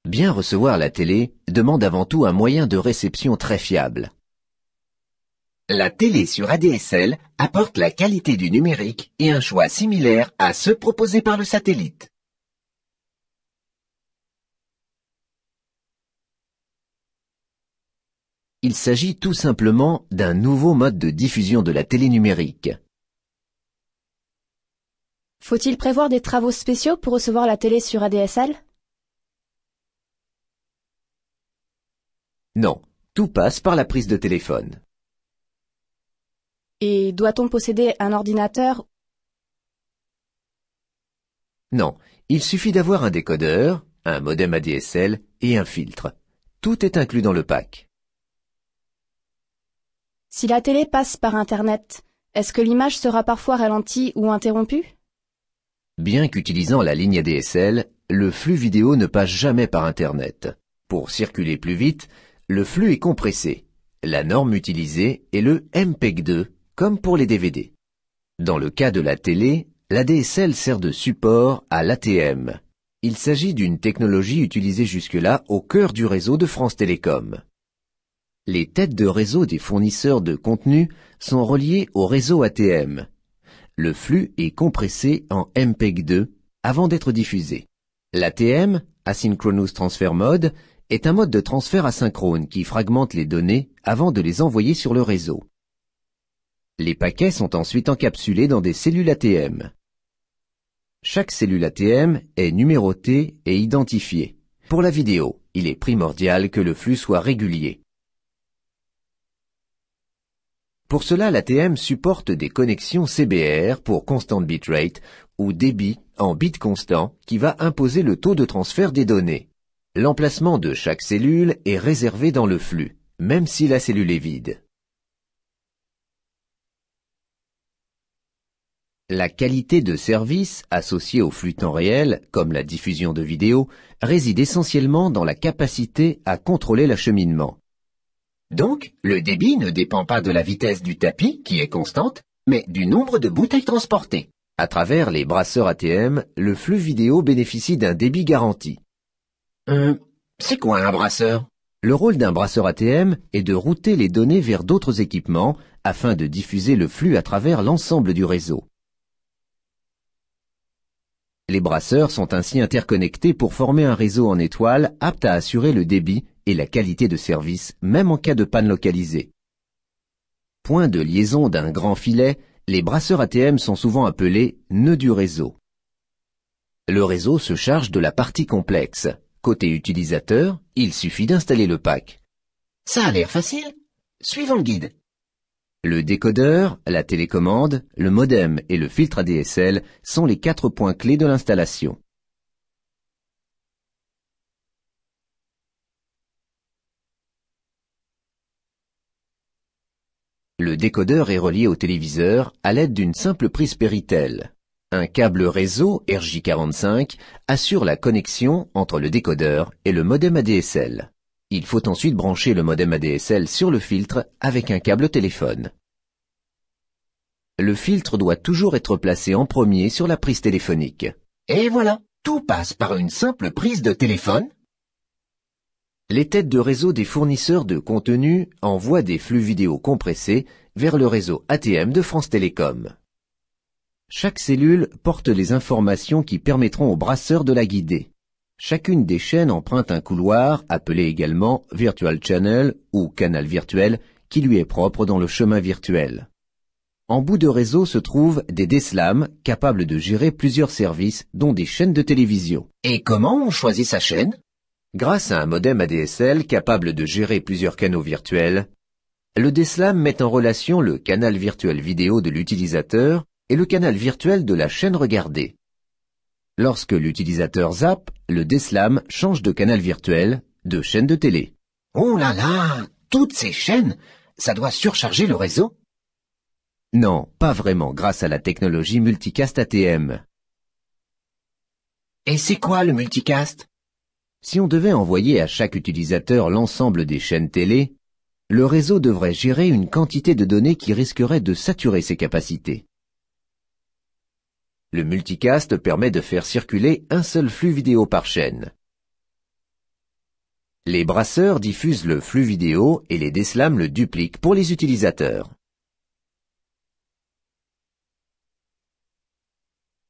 Bien recevoir la télé demande avant tout un moyen de réception très fiable. La télé sur ADSL apporte la qualité du numérique et un choix similaire à ceux proposés par le satellite. Il s'agit tout simplement d'un nouveau mode de diffusion de la télé numérique. Faut-il prévoir des travaux spéciaux pour recevoir la télé sur ADSL? Non, tout passe par la prise de téléphone. Et doit-on posséder un ordinateur? Non, il suffit d'avoir un décodeur, un modem ADSL et un filtre. Tout est inclus dans le pack. Si la télé passe par Internet, est-ce que l'image sera parfois ralentie ou interrompue? Bien qu'utilisant la ligne ADSL, le flux vidéo ne passe jamais par Internet. Pour circuler plus vite, le flux est compressé. La norme utilisée est le MPEG-2, comme pour les DVD. Dans le cas de la télé, l'ADSL sert de support à l'ATM. Il s'agit d'une technologie utilisée jusque-là au cœur du réseau de France Télécom. Les têtes de réseau des fournisseurs de contenu sont reliées au réseau ATM. Le flux est compressé en MPEG-2 avant d'être diffusé. L'ATM, Asynchronous Transfer Mode, est un mode de transfert asynchrone qui fragmente les données avant de les envoyer sur le réseau. Les paquets sont ensuite encapsulés dans des cellules ATM. Chaque cellule ATM est numérotée et identifiée. Pour la vidéo, il est primordial que le flux soit régulier. Pour cela, l'ATM supporte des connexions CBR pour Constant Bitrate ou débit en bits constants qui va imposer le taux de transfert des données. L'emplacement de chaque cellule est réservé dans le flux, même si la cellule est vide. La qualité de service associée au flux temps réel, comme la diffusion de vidéos, réside essentiellement dans la capacité à contrôler l'acheminement. Donc, le débit ne dépend pas de la vitesse du tapis, qui est constante, mais du nombre de bouteilles transportées. À travers les brasseurs ATM, le flux vidéo bénéficie d'un débit garanti. C'est quoi un brasseur? Le rôle d'un brasseur ATM est de router les données vers d'autres équipements afin de diffuser le flux à travers l'ensemble du réseau. Les brasseurs sont ainsi interconnectés pour former un réseau en étoile apte à assurer le débit et la qualité de service, même en cas de panne localisée. Point de liaison d'un grand filet, les brasseurs ATM sont souvent appelés nœuds du réseau. Le réseau se charge de la partie complexe. Côté utilisateur, il suffit d'installer le pack. Ça a l'air facile. Suivons le guide. Le décodeur, la télécommande, le modem et le filtre ADSL sont les 4 points clés de l'installation. Le décodeur est relié au téléviseur à l'aide d'une simple prise Péritel. Un câble réseau RJ45 assure la connexion entre le décodeur et le modem ADSL. Il faut ensuite brancher le modem ADSL sur le filtre avec un câble téléphone. Le filtre doit toujours être placé en premier sur la prise téléphonique. Et voilà, tout passe par une simple prise de téléphone. Les têtes de réseau des fournisseurs de contenu envoient des flux vidéo compressés vers le réseau ATM de France Télécom. Chaque cellule porte les informations qui permettront au brasseur de la guider. Chacune des chaînes emprunte un couloir, appelé également Virtual Channel ou canal virtuel, qui lui est propre dans le chemin virtuel. En bout de réseau se trouvent des DSLAM capables de gérer plusieurs services, dont des chaînes de télévision. Et comment on choisit sa chaîne? Grâce à un modem ADSL capable de gérer plusieurs canaux virtuels, le DSLAM met en relation le canal virtuel vidéo de l'utilisateur et le canal virtuel de la chaîne regardée. Lorsque l'utilisateur zappe, le DSLAM change de canal virtuel, de chaîne de télé. Oh là là, toutes ces chaînes, ça doit surcharger le réseau? Non, pas vraiment grâce à la technologie multicast ATM. Et c'est quoi le multicast? Si on devait envoyer à chaque utilisateur l'ensemble des chaînes télé, le réseau devrait gérer une quantité de données qui risquerait de saturer ses capacités. Le multicast permet de faire circuler un seul flux vidéo par chaîne. Les brasseurs diffusent le flux vidéo et les DSLAM le dupliquent pour les utilisateurs.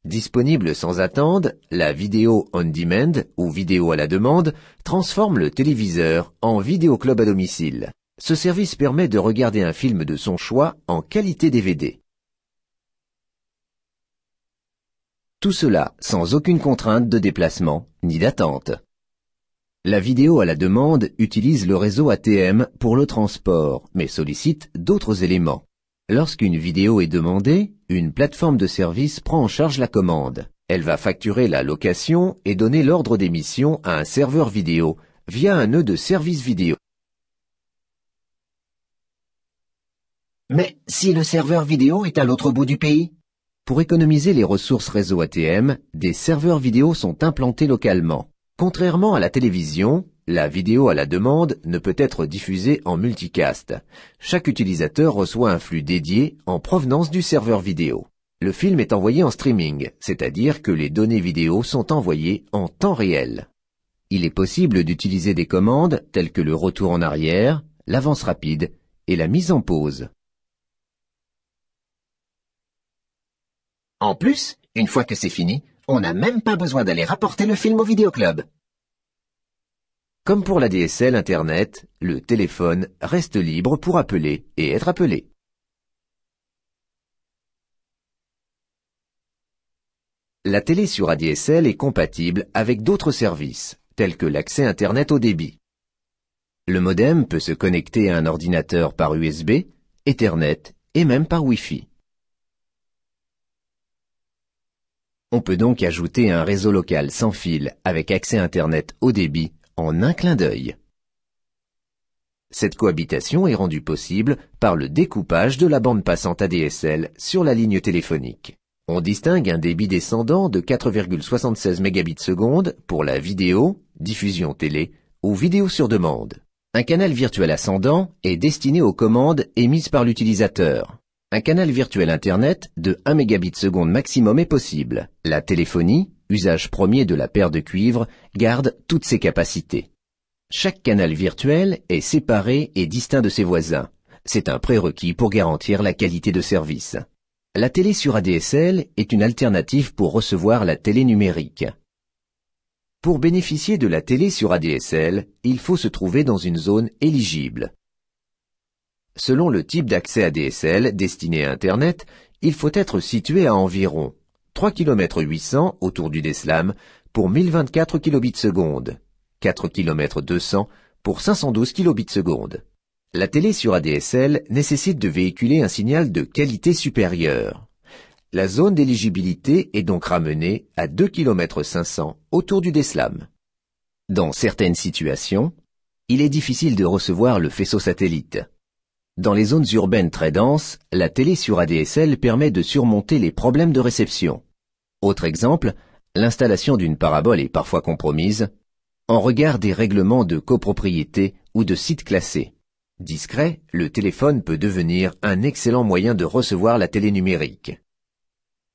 Disponible sans attendre, la vidéo on demand ou vidéo à la demande transforme le téléviseur en vidéoclub à domicile. Ce service permet de regarder un film de son choix en qualité DVD. Tout cela sans aucune contrainte de déplacement ni d'attente. La vidéo à la demande utilise le réseau ATM pour le transport, mais sollicite d'autres éléments. Lorsqu'une vidéo est demandée, une plateforme de service prend en charge la commande. Elle va facturer la location et donner l'ordre d'émission à un serveur vidéo via un nœud de service vidéo. Mais si le serveur vidéo est à l'autre bout du pays? Pour économiser les ressources réseau ATM, des serveurs vidéo sont implantés localement. Contrairement à la télévision, la vidéo à la demande ne peut être diffusée en multicast. Chaque utilisateur reçoit un flux dédié en provenance du serveur vidéo. Le film est envoyé en streaming, c'est-à-dire que les données vidéo sont envoyées en temps réel. Il est possible d'utiliser des commandes telles que le retour en arrière, l'avance rapide et la mise en pause. En plus, une fois que c'est fini, on n'a même pas besoin d'aller rapporter le film au vidéoclub. Comme pour la DSL Internet, le téléphone reste libre pour appeler et être appelé. La télé sur ADSL est compatible avec d'autres services, tels que l'accès Internet haut débit. Le modem peut se connecter à un ordinateur par USB, Ethernet et même par Wi-Fi. On peut donc ajouter un réseau local sans fil avec accès Internet haut débit en un clin d'œil. Cette cohabitation est rendue possible par le découpage de la bande passante ADSL sur la ligne téléphonique. On distingue un débit descendant de 4,76 Mbps pour la vidéo, diffusion télé ou vidéo sur demande. Un canal virtuel ascendant est destiné aux commandes émises par l'utilisateur. Un canal virtuel Internet de 1 Mbps maximum est possible. La téléphonie, usage premier de la paire de cuivre, garde toutes ses capacités. Chaque canal virtuel est séparé et distinct de ses voisins. C'est un prérequis pour garantir la qualité de service. La télé sur ADSL est une alternative pour recevoir la télé numérique. Pour bénéficier de la télé sur ADSL, il faut se trouver dans une zone éligible. Selon le type d'accès ADSL destiné à Internet, il faut être situé à environ 3 km 800 autour du DSLAM pour 1024 kbps, 4 km 200 pour 512 kbps. La télé sur ADSL nécessite de véhiculer un signal de qualité supérieure. La zone d'éligibilité est donc ramenée à 2 km 500 autour du DSLAM. Dans certaines situations, il est difficile de recevoir le faisceau satellite. Dans les zones urbaines très denses, la télé sur ADSL permet de surmonter les problèmes de réception. Autre exemple, l'installation d'une parabole est parfois compromise en regard des règlements de copropriété ou de sites classés. Discret, le téléphone peut devenir un excellent moyen de recevoir la télé numérique.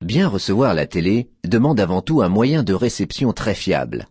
Bien recevoir la télé demande avant tout un moyen de réception très fiable.